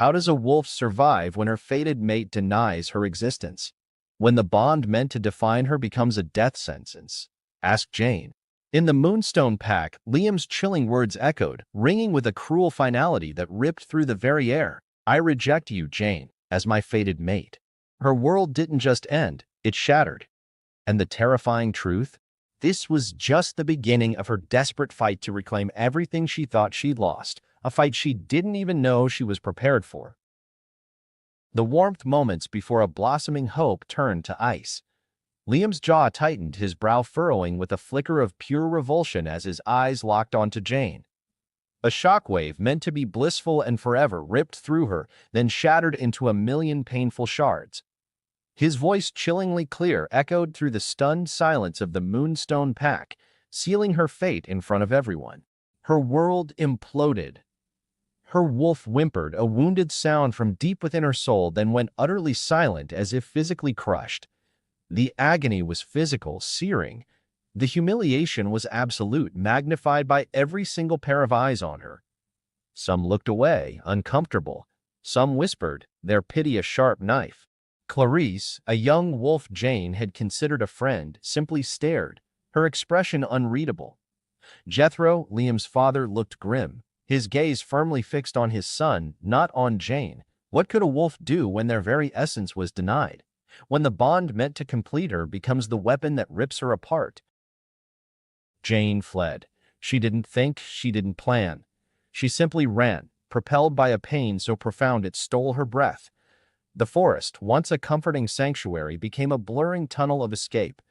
How does a wolf survive when her fated mate denies her existence? When the bond meant to define her becomes a death sentence? Asked Jane. In the Moonstone Pack, Liam's chilling words echoed, ringing with a cruel finality that ripped through the very air. I reject you, Jane, as my fated mate. Her world didn't just end, it shattered. And the terrifying truth? This was just the beginning of her desperate fight to reclaim everything she thought she'd lost, a fight she didn't even know she was prepared for. The warmth moments before a blossoming hope turned to ice. Liam's jaw tightened, his brow furrowing with a flicker of pure revulsion as his eyes locked onto Jane. A shockwave meant to be blissful and forever ripped through her, then shattered into a million painful shards. His voice, chillingly clear, echoed through the stunned silence of the Moonstone Pack, sealing her fate in front of everyone. Her world imploded. Her wolf whimpered, a wounded sound from deep within her soul, then went utterly silent as if physically crushed. The agony was physical, searing. The humiliation was absolute, magnified by every single pair of eyes on her. Some looked away, uncomfortable. Some whispered, their pity a sharp knife. Clarice, a young wolf Jane had considered a friend, simply stared, her expression unreadable. Jethro, Liam's father, looked grim, his gaze firmly fixed on his son, not on Jane. What could a wolf do when their very essence was denied? When the bond meant to complete her becomes the weapon that rips her apart? Jane fled. She didn't think, she didn't plan. She simply ran, propelled by a pain so profound it stole her breath. The forest, once a comforting sanctuary, became a blurring tunnel of escape.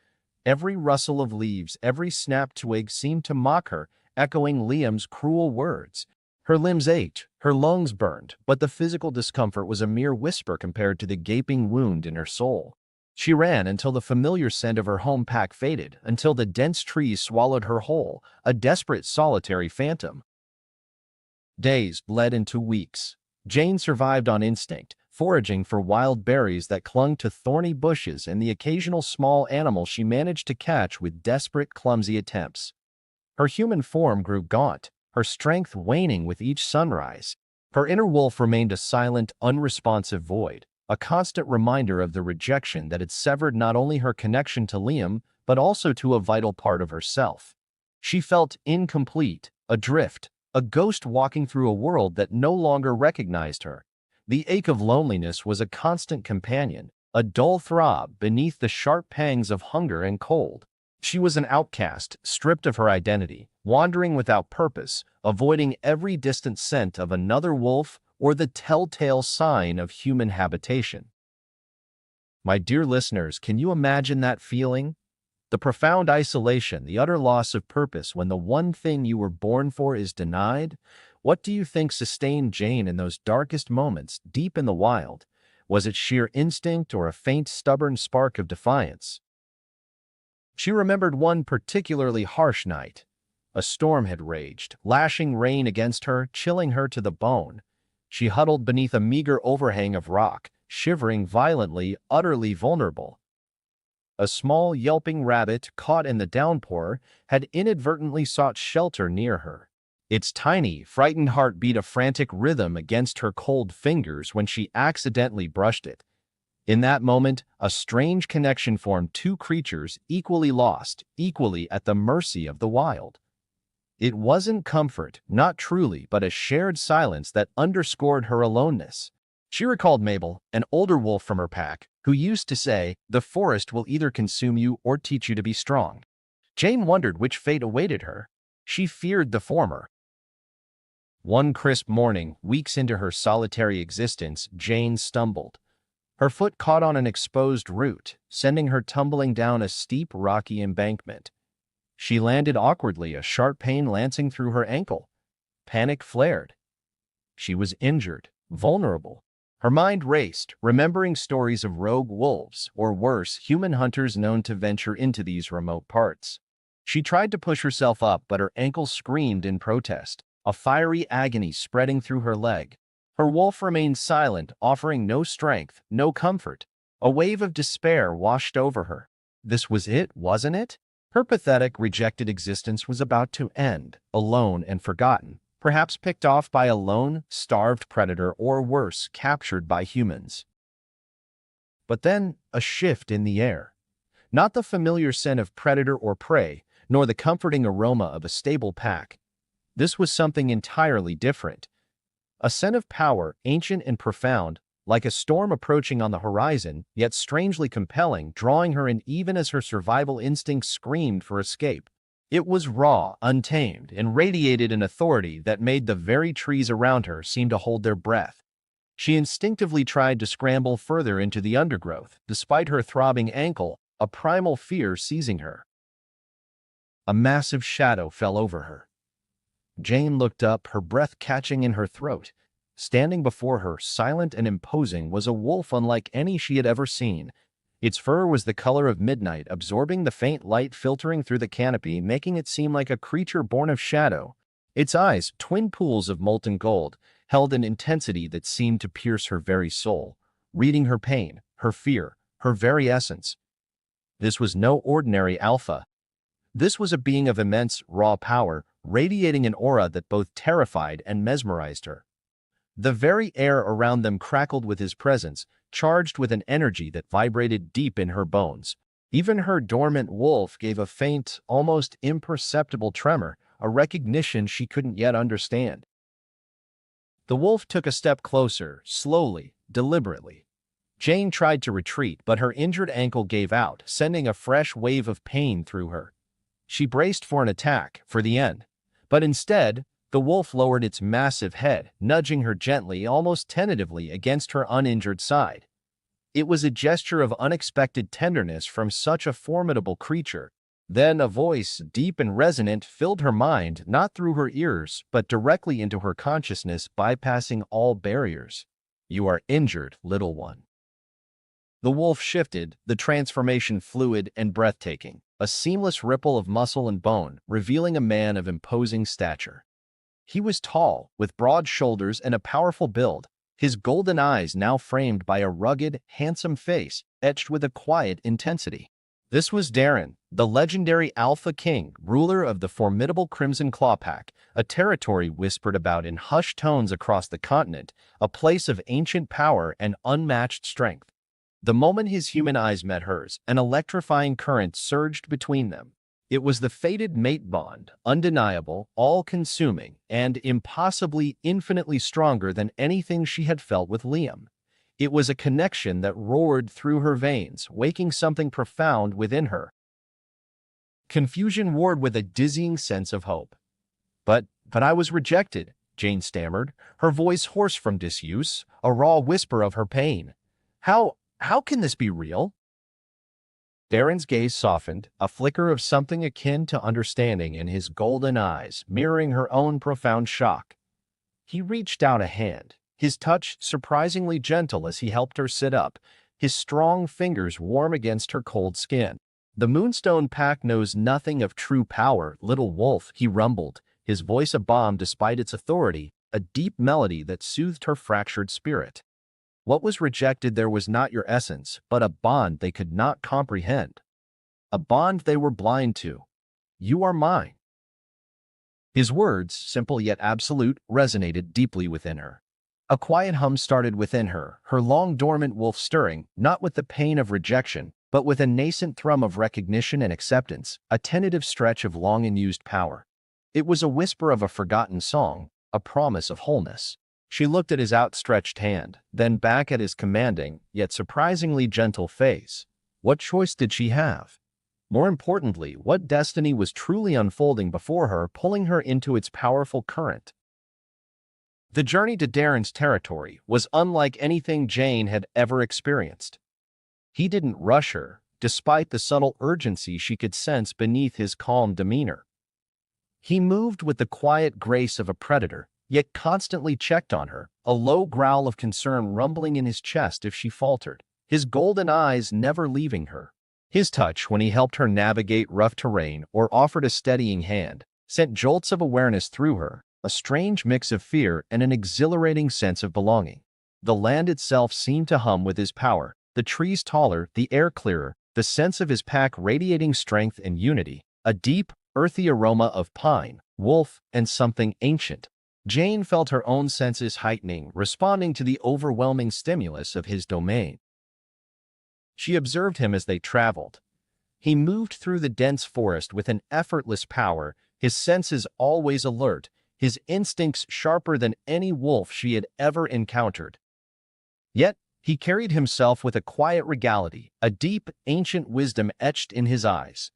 Every rustle of leaves, every snapped twig seemed to mock her, echoing Liam's cruel words. Her limbs ached, her lungs burned, but the physical discomfort was a mere whisper compared to the gaping wound in her soul. She ran until the familiar scent of her home pack faded, until the dense trees swallowed her whole, a desperate, solitary phantom. Days bled into weeks. Jane survived on instinct, foraging for wild berries that clung to thorny bushes and the occasional small animal she managed to catch with desperate, clumsy attempts. Her human form grew gaunt, her strength waning with each sunrise. Her inner wolf remained a silent, unresponsive void, a constant reminder of the rejection that had severed not only her connection to Liam, but also to a vital part of herself. She felt incomplete, adrift, a ghost walking through a world that no longer recognized her. The ache of loneliness was a constant companion, a dull throb beneath the sharp pangs of hunger and cold. She was an outcast, stripped of her identity, wandering without purpose, avoiding every distant scent of another wolf or the telltale sign of human habitation. My dear listeners, can you imagine that feeling? The profound isolation, the utter loss of purpose when the one thing you were born for is denied? What do you think sustained Jane in those darkest moments, deep in the wild? Was it sheer instinct or a faint, stubborn spark of defiance? She remembered one particularly harsh night. A storm had raged, lashing rain against her, chilling her to the bone. She huddled beneath a meager overhang of rock, shivering violently, utterly vulnerable. A small, yelping rabbit, caught in the downpour, had inadvertently sought shelter near her. Its tiny, frightened heart beat a frantic rhythm against her cold fingers when she accidentally brushed it. In that moment, a strange connection formed, two creatures equally lost, equally at the mercy of the wild. It wasn't comfort, not truly, but a shared silence that underscored her aloneness. She recalled Mabel, an older wolf from her pack, who used to say, "The forest will either consume you or teach you to be strong." Jane wondered which fate awaited her. She feared the former. One crisp morning, weeks into her solitary existence, Jane stumbled. Her foot caught on an exposed root, sending her tumbling down a steep, rocky embankment. She landed awkwardly, a sharp pain lancing through her ankle. Panic flared. She was injured, vulnerable. Her mind raced, remembering stories of rogue wolves, or worse, human hunters known to venture into these remote parts. She tried to push herself up, but her ankle screamed in protest, a fiery agony spreading through her leg. Her wolf remained silent, offering no strength, no comfort. A wave of despair washed over her. This was it, wasn't it? Her pathetic, rejected existence was about to end, alone and forgotten. perhaps picked off by a lone, starved predator or worse, captured by humans. But then, a shift in the air. Not the familiar scent of predator or prey, nor the comforting aroma of a stable pack. This was something entirely different. A scent of power, ancient and profound, like a storm approaching on the horizon, yet strangely compelling, drawing her in even as her survival instincts screamed for escape. It was raw, untamed, and radiated an authority that made the very trees around her seem to hold their breath. She instinctively tried to scramble further into the undergrowth, despite her throbbing ankle, a primal fear seizing her. A massive shadow fell over her. Jane looked up, her breath catching in her throat. Standing before her, silent and imposing, was a wolf unlike any she had ever seen. Its fur was the color of midnight, absorbing the faint light filtering through the canopy, making it seem like a creature born of shadow. Its eyes, twin pools of molten gold, held an intensity that seemed to pierce her very soul, reading her pain, her fear, her very essence. This was no ordinary Alpha. This was a being of immense, raw power, radiating an aura that both terrified and mesmerized her. The very air around them crackled with his presence, charged with an energy that vibrated deep in her bones. Even her dormant wolf gave a faint, almost imperceptible tremor, a recognition she couldn't yet understand. The wolf took a step closer, slowly, deliberately. Jane tried to retreat, but her injured ankle gave out, sending a fresh wave of pain through her. She braced for an attack, for the end. But instead, the wolf lowered its massive head, nudging her gently, almost tentatively, against her uninjured side. It was a gesture of unexpected tenderness from such a formidable creature. Then a voice, deep and resonant, filled her mind, not through her ears, but directly into her consciousness, bypassing all barriers. "You are injured, little one." The wolf shifted, the transformation fluid and breathtaking, a seamless ripple of muscle and bone, revealing a man of imposing stature. He was tall, with broad shoulders and a powerful build, his golden eyes now framed by a rugged, handsome face, etched with a quiet intensity. This was Darren, the legendary Alpha King, ruler of the formidable Crimson Claw Pack, a territory whispered about in hushed tones across the continent, a place of ancient power and unmatched strength. The moment his human eyes met hers, an electrifying current surged between them. It was the fated mate bond, undeniable, all-consuming, and impossibly infinitely stronger than anything she had felt with Liam. It was a connection that roared through her veins, waking something profound within her. Confusion warred with a dizzying sense of hope. But I was rejected," Jane stammered, her voice hoarse from disuse, a raw whisper of her pain. How can this be real?" Darren's gaze softened, a flicker of something akin to understanding in his golden eyes, mirroring her own profound shock. He reached out a hand, his touch surprisingly gentle as he helped her sit up, his strong fingers warm against her cold skin. "The Moonstone Pack knows nothing of true power, little wolf," he rumbled, his voice a balm despite its authority, a deep melody that soothed her fractured spirit. What was rejected there was not your essence, but a bond they could not comprehend. A bond they were blind to. "You are mine." His words, simple yet absolute, resonated deeply within her. A quiet hum started within her, her long dormant wolf stirring, not with the pain of rejection, but with a nascent thrum of recognition and acceptance, a tentative stretch of long-unused power. It was a whisper of a forgotten song, a promise of wholeness. She looked at his outstretched hand, then back at his commanding, yet surprisingly gentle face. What choice did she have? More importantly, what destiny was truly unfolding before her, pulling her into its powerful current? The journey to Darren's territory was unlike anything Jane had ever experienced. He didn't rush her, despite the subtle urgency she could sense beneath his calm demeanor. He moved with the quiet grace of a predator, yet constantly checked on her, a low growl of concern rumbling in his chest if she faltered, his golden eyes never leaving her. His touch, when he helped her navigate rough terrain or offered a steadying hand, sent jolts of awareness through her, a strange mix of fear and an exhilarating sense of belonging. The land itself seemed to hum with his power, the trees taller, the air clearer, the sense of his pack radiating strength and unity, a deep, earthy aroma of pine, wolf, and something ancient. Jane felt her own senses heightening, responding to the overwhelming stimulus of his domain. She observed him as they traveled. He moved through the dense forest with an effortless power, his senses always alert, his instincts sharper than any wolf she had ever encountered. Yet, he carried himself with a quiet regality, a deep, ancient wisdom etched in his eyes.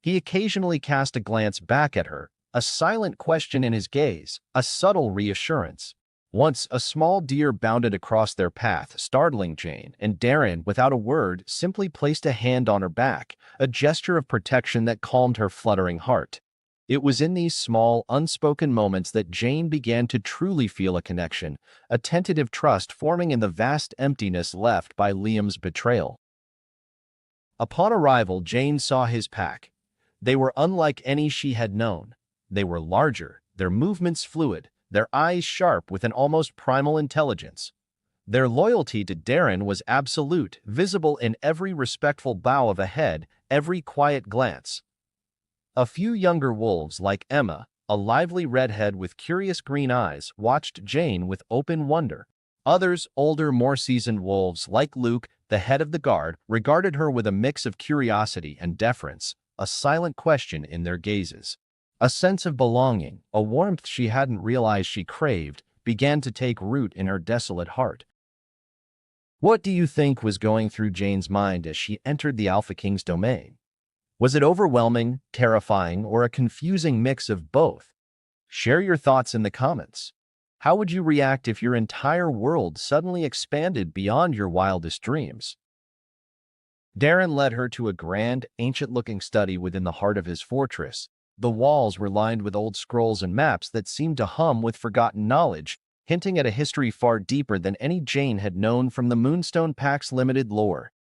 He occasionally cast a glance back at her, a silent question in his gaze, a subtle reassurance. Once, a small deer bounded across their path, startling Jane, and Darren, without a word, simply placed a hand on her back, a gesture of protection that calmed her fluttering heart. It was in these small, unspoken moments that Jane began to truly feel a connection, a tentative trust forming in the vast emptiness left by Liam's betrayal. Upon arrival, Jane saw his pack. They were unlike any she had known. They were larger, their movements fluid, their eyes sharp with an almost primal intelligence. Their loyalty to Darren was absolute, visible in every respectful bow of a head, every quiet glance. A few younger wolves like Emma, a lively redhead with curious green eyes, watched Jane with open wonder. Others, older, more seasoned wolves like Luke, the head of the guard, regarded her with a mix of curiosity and deference, a silent question in their gazes. A sense of belonging, a warmth she hadn't realized she craved, began to take root in her desolate heart. What do you think was going through Jane's mind as she entered the Alpha King's domain? Was it overwhelming, terrifying, or a confusing mix of both? Share your thoughts in the comments. How would you react if your entire world suddenly expanded beyond your wildest dreams? Darren led her to a grand, ancient-looking study within the heart of his fortress. The walls were lined with old scrolls and maps that seemed to hum with forgotten knowledge, hinting at a history far deeper than any Jane had known from the Moonstone Pack's limited lore.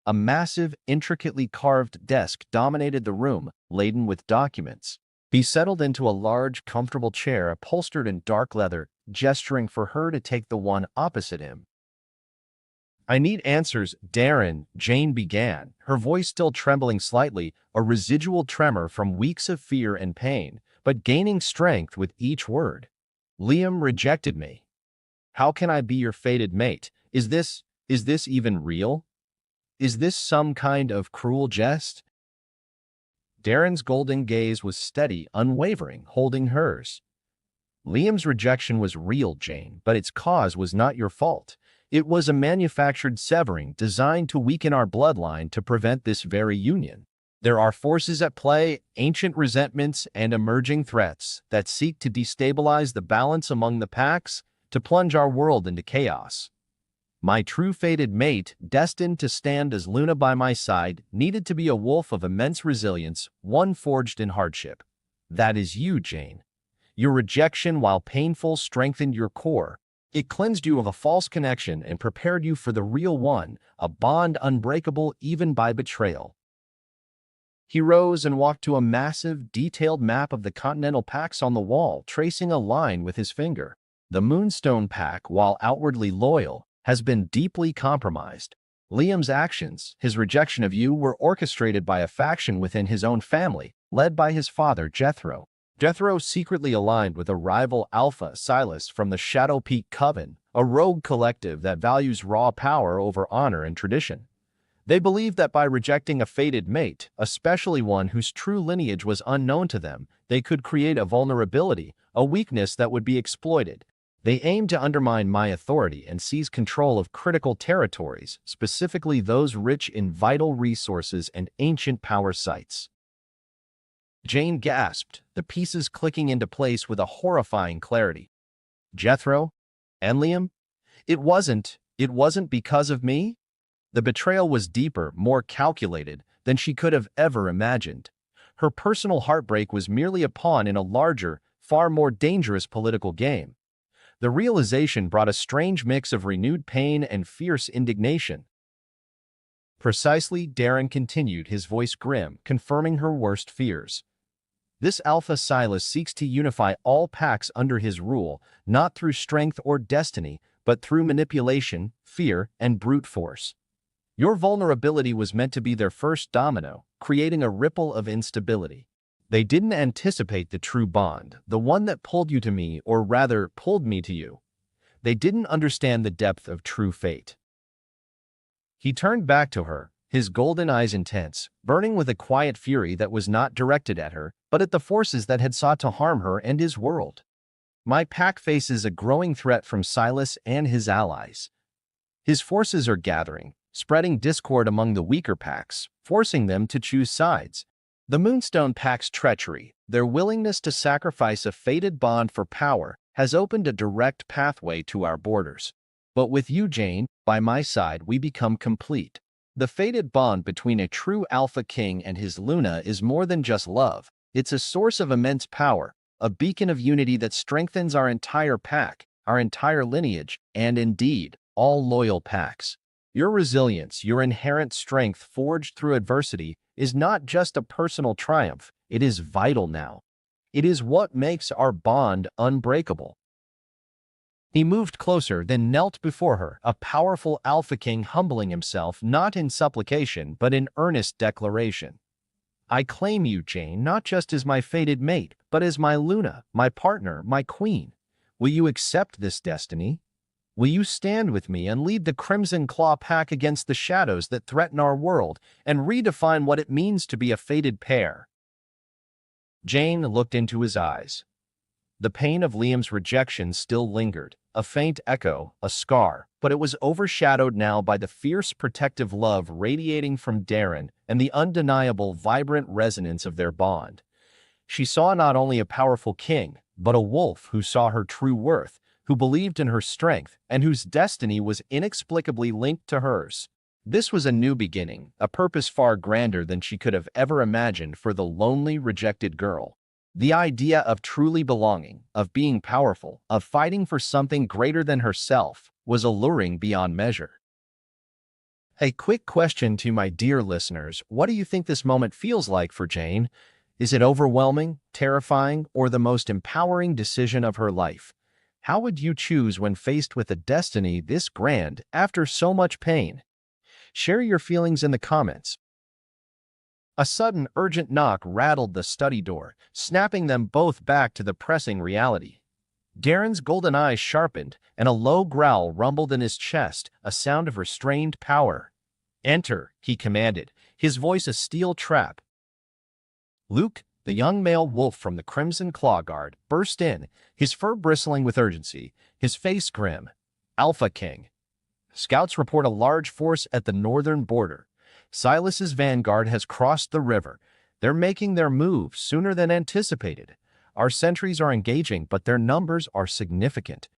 A massive, intricately carved desk dominated the room, laden with documents. He settled into a large, comfortable chair upholstered in dark leather, gesturing for her to take the one opposite him. "I need answers, Darren," Jane began, her voice still trembling slightly, a residual tremor from weeks of fear and pain, but gaining strength with each word. "Liam rejected me. How can I be your fated mate? Is this even real? Is this some kind of cruel jest?" Darren's golden gaze was steady, unwavering, holding hers. "Liam's rejection was real, Jane, but its cause was not your fault. It was a manufactured severing designed to weaken our bloodline to prevent this very union. There are forces at play, ancient resentments and emerging threats that seek to destabilize the balance among the packs, to plunge our world into chaos. My true fated mate, destined to stand as Luna by my side, needed to be a wolf of immense resilience, one forged in hardship. That is you, Jane. Your rejection, while painful, strengthened your core. It cleansed you of a false connection and prepared you for the real one, a bond unbreakable even by betrayal." He rose and walked to a massive, detailed map of the continental packs on the wall, tracing a line with his finger. "The Moonstone Pack, while outwardly loyal, has been deeply compromised. Liam's actions, his rejection of you, were orchestrated by a faction within his own family, led by his father, Jethro. Jethro secretly aligned with a rival Alpha Silas from the Shadow Peak Coven, a rogue collective that values raw power over honor and tradition. They believed that by rejecting a fated mate, especially one whose true lineage was unknown to them, they could create a vulnerability, a weakness that would be exploited. They aimed to undermine my authority and seize control of critical territories, specifically those rich in vital resources and ancient power sites." Jane gasped, the pieces clicking into place with a horrifying clarity. "Jethro? And Liam? It wasn't because of me?" The betrayal was deeper, more calculated than she could have ever imagined. Her personal heartbreak was merely a pawn in a larger, far more dangerous political game. The realization brought a strange mix of renewed pain and fierce indignation. "Precisely," Darren continued, his voice grim, confirming her worst fears. "This Alpha Silas seeks to unify all packs under his rule, not through strength or destiny, but through manipulation, fear, and brute force. Your vulnerability was meant to be their first domino, creating a ripple of instability. They didn't anticipate the true bond, the one that pulled you to me, or rather, pulled me to you. They didn't understand the depth of true fate. He turned back to her, his golden eyes intense, burning with a quiet fury that was not directed at her, but at the forces that had sought to harm her and his world. My pack faces a growing threat from Silas and his allies. His forces are gathering, spreading discord among the weaker packs, forcing them to choose sides. The Moonstone Pack's treachery, their willingness to sacrifice a fated bond for power, has opened a direct pathway to our borders. But with you, Jane, by my side, we become complete. The fated bond between a true Alpha King and his Luna is more than just love. It's a source of immense power, a beacon of unity that strengthens our entire pack, our entire lineage, and indeed, all loyal packs. Your resilience, your inherent strength forged through adversity, is not just a personal triumph, it is vital now. It is what makes our bond unbreakable. He moved closer, then knelt before her, a powerful Alpha King humbling himself not in supplication but in earnest declaration. I claim you, Jane, not just as my fated mate, but as my Luna, my partner, my queen. Will you accept this destiny? Will you stand with me and lead the Crimson Claw Pack against the shadows that threaten our world and redefine what it means to be a fated pair? Jane looked into his eyes. The pain of Liam's rejection still lingered, a faint echo, a scar, but it was overshadowed now by the fierce protective love radiating from Darren and the undeniable vibrant resonance of their bond. She saw not only a powerful king, but a wolf who saw her true worth, who believed in her strength, and whose destiny was inexplicably linked to hers. This was a new beginning, a purpose far grander than she could have ever imagined for the lonely, rejected girl. The idea of truly belonging, of being powerful, of fighting for something greater than herself, was alluring beyond measure. A quick question to my dear listeners: what do you think this moment feels like for Jane? Is it overwhelming, terrifying, or the most empowering decision of her life? How would you choose when faced with a destiny this grand after so much pain? Share your feelings in the comments. A sudden, urgent knock rattled the study door, snapping them both back to the pressing reality. Darren's golden eyes sharpened, and a low growl rumbled in his chest, a sound of restrained power. "Enter," he commanded, his voice a steel trap. Luke, the young male wolf from the Crimson Claw Guard, burst in, his fur bristling with urgency, his face grim. "Alpha King. Scouts report a large force at the northern border. Silas's vanguard has crossed the river. They're making their move sooner than anticipated. Our sentries are engaging, but their numbers are significant."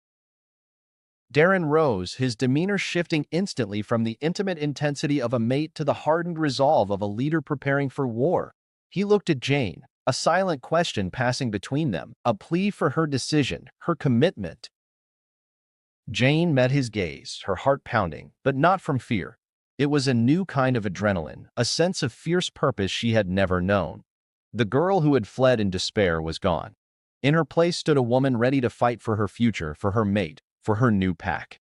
Darren rose, his demeanor shifting instantly from the intimate intensity of a mate to the hardened resolve of a leader preparing for war. He looked at Jane, a silent question passing between them, a plea for her decision, her commitment. Jane met his gaze, her heart pounding, but not from fear. It was a new kind of adrenaline, a sense of fierce purpose she had never known. The girl who had fled in despair was gone. In her place stood a woman ready to fight for her future, for her mate, for her new pack.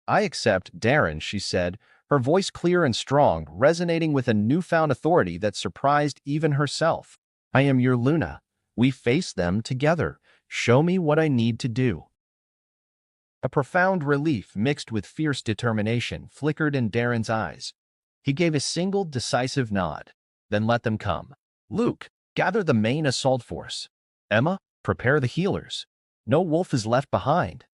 "I accept, Darren," she said, her voice clear and strong, resonating with a newfound authority that surprised even herself. "I am your Luna. We face them together. Show me what I need to do." A profound relief mixed with fierce determination flickered in Darren's eyes. He gave a single decisive nod. "Then let them come. Luke, gather the main assault force. Emma, prepare the healers. No wolf is left behind."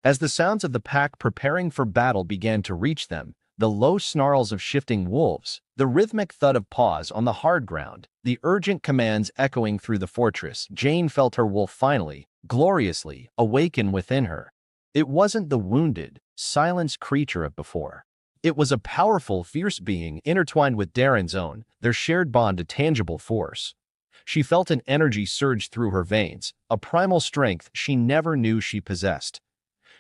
As the sounds of the pack preparing for battle began to reach them, the low snarls of shifting wolves, the rhythmic thud of paws on the hard ground, the urgent commands echoing through the fortress, Jane felt her wolf finally, gloriously, awaken within her. It wasn't the wounded, silenced creature of before. It was a powerful, fierce being intertwined with Darren's own, their shared bond a tangible force. She felt an energy surge through her veins, a primal strength she never knew she possessed.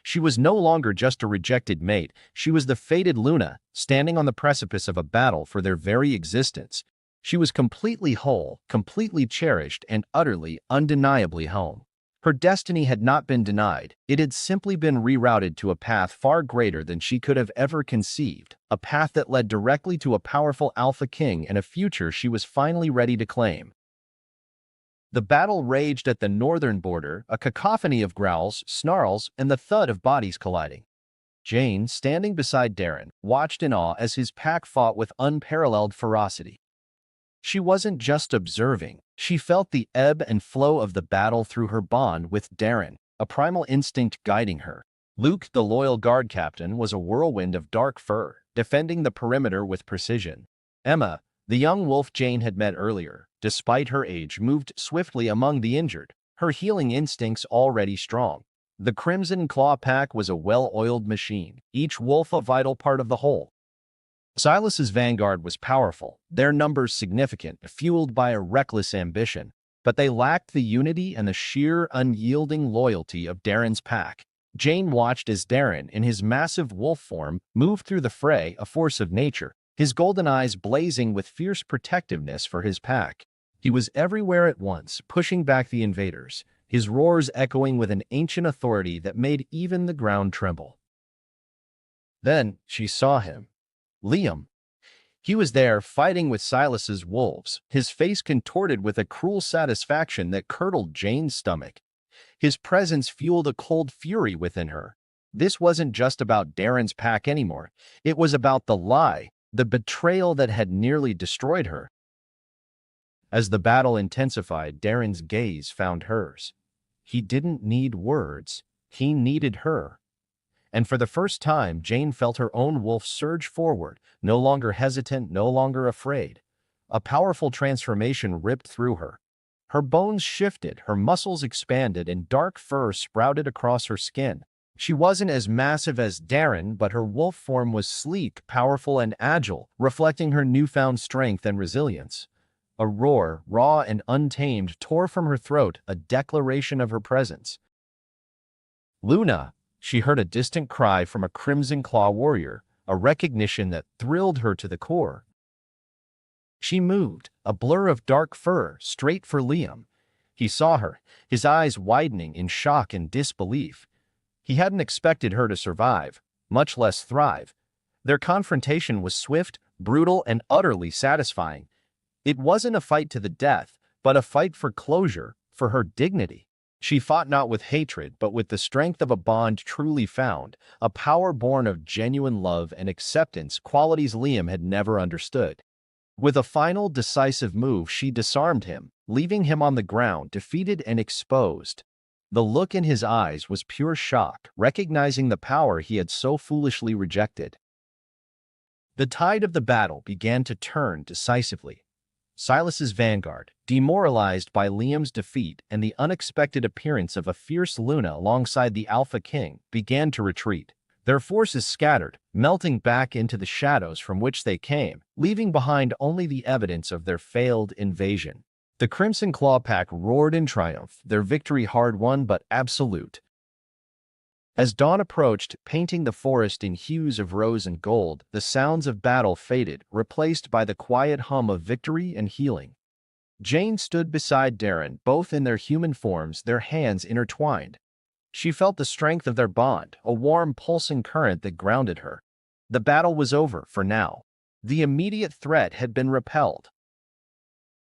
She was no longer just a rejected mate, she was the fated Luna, standing on the precipice of a battle for their very existence. She was completely whole, completely cherished, and utterly, undeniably home. Her destiny had not been denied, it had simply been rerouted to a path far greater than she could have ever conceived, a path that led directly to a powerful Alpha King and a future she was finally ready to claim. The battle raged at the northern border, a cacophony of growls, snarls, and the thud of bodies colliding. Jane, standing beside Darren, watched in awe as his pack fought with unparalleled ferocity. She wasn't just observing, she felt the ebb and flow of the battle through her bond with Darren, a primal instinct guiding her. Luke, the loyal guard captain, was a whirlwind of dark fur, defending the perimeter with precision. Emma, the young wolf Jane had met earlier, despite her age, moved swiftly among the injured, her healing instincts already strong. The Crimson Claw pack was a well-oiled machine, each wolf a vital part of the whole. Silas's vanguard was powerful, their numbers significant, fueled by a reckless ambition, but they lacked the unity and the sheer, unyielding loyalty of Darren's pack. Jane watched as Darren, in his massive wolf form, moved through the fray, a force of nature, his golden eyes blazing with fierce protectiveness for his pack. He was everywhere at once, pushing back the invaders, his roars echoing with an ancient authority that made even the ground tremble. Then she saw him. Liam. He was there, fighting with Silas's wolves, his face contorted with a cruel satisfaction that curdled Jane's stomach. His presence fueled a cold fury within her. This wasn't just about Darren's pack anymore. It was about the lie, the betrayal that had nearly destroyed her. As the battle intensified, Darren's gaze found hers. He didn't need words. He needed her. And for the first time, Jane felt her own wolf surge forward, no longer hesitant, no longer afraid. A powerful transformation ripped through her. Her bones shifted, her muscles expanded, and dark fur sprouted across her skin. She wasn't as massive as Darren, but her wolf form was sleek, powerful, and agile, reflecting her newfound strength and resilience. A roar, raw and untamed, tore from her throat, a declaration of her presence. "Luna!" She heard a distant cry from a Crimson Claw warrior, a recognition that thrilled her to the core. She moved, a blur of dark fur, straight for Liam. He saw her, his eyes widening in shock and disbelief. He hadn't expected her to survive, much less thrive. Their confrontation was swift, brutal, and utterly satisfying. It wasn't a fight to the death, but a fight for closure, for her dignity. She fought not with hatred, but with the strength of a bond truly found, a power born of genuine love and acceptance, qualities Liam had never understood. With a final, decisive move, she disarmed him, leaving him on the ground, defeated and exposed. The look in his eyes was pure shock, recognizing the power he had so foolishly rejected. The tide of the battle began to turn decisively. Silas's vanguard, demoralized by Liam's defeat and the unexpected appearance of a fierce Luna alongside the Alpha King, began to retreat. Their forces scattered, melting back into the shadows from which they came, leaving behind only the evidence of their failed invasion. The Crimson Claw pack roared in triumph, their victory hard-won but absolute. As dawn approached, painting the forest in hues of rose and gold, the sounds of battle faded, replaced by the quiet hum of victory and healing. Jane stood beside Darren, both in their human forms, their hands intertwined. She felt the strength of their bond, a warm, pulsing current that grounded her. The battle was over, for now. The immediate threat had been repelled.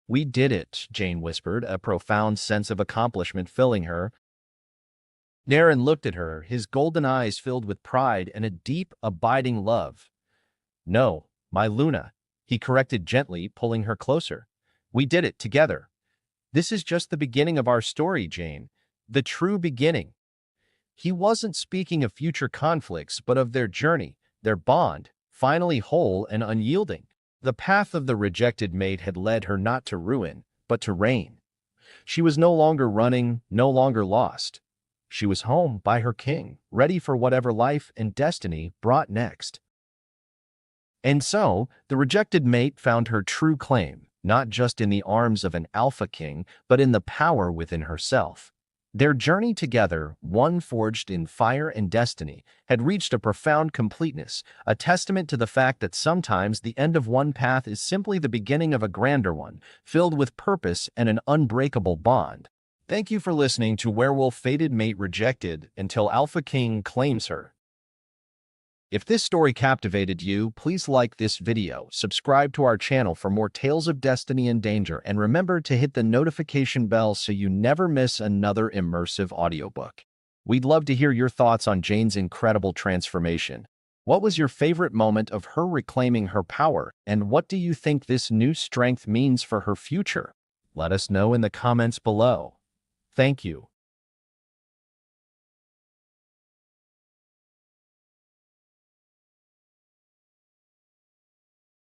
"We did it," Jane whispered, a profound sense of accomplishment filling her. Darren looked at her, his golden eyes filled with pride and a deep, abiding love. "No, my Luna," he corrected gently, pulling her closer. "We did it together. This is just the beginning of our story, Jane. The true beginning." He wasn't speaking of future conflicts, but of their journey, their bond, finally whole and unyielding. The path of the rejected mate had led her not to ruin, but to reign. She was no longer running, no longer lost. She was home by her king, ready for whatever life and destiny brought next. And so, the rejected mate found her true claim, not just in the arms of an Alpha King, but in the power within herself. Their journey together, one forged in fire and destiny, had reached a profound completeness, a testament to the fact that sometimes the end of one path is simply the beginning of a grander one, filled with purpose and an unbreakable bond. Thank you for listening to Werewolf Fated Mate Rejected Until Alpha King Claims Her. If this story captivated you, please like this video, subscribe to our channel for more tales of destiny and danger, and remember to hit the notification bell so you never miss another immersive audiobook. We'd love to hear your thoughts on Jane's incredible transformation. What was your favorite moment of her reclaiming her power, and what do you think this new strength means for her future? Let us know in the comments below. Thank you.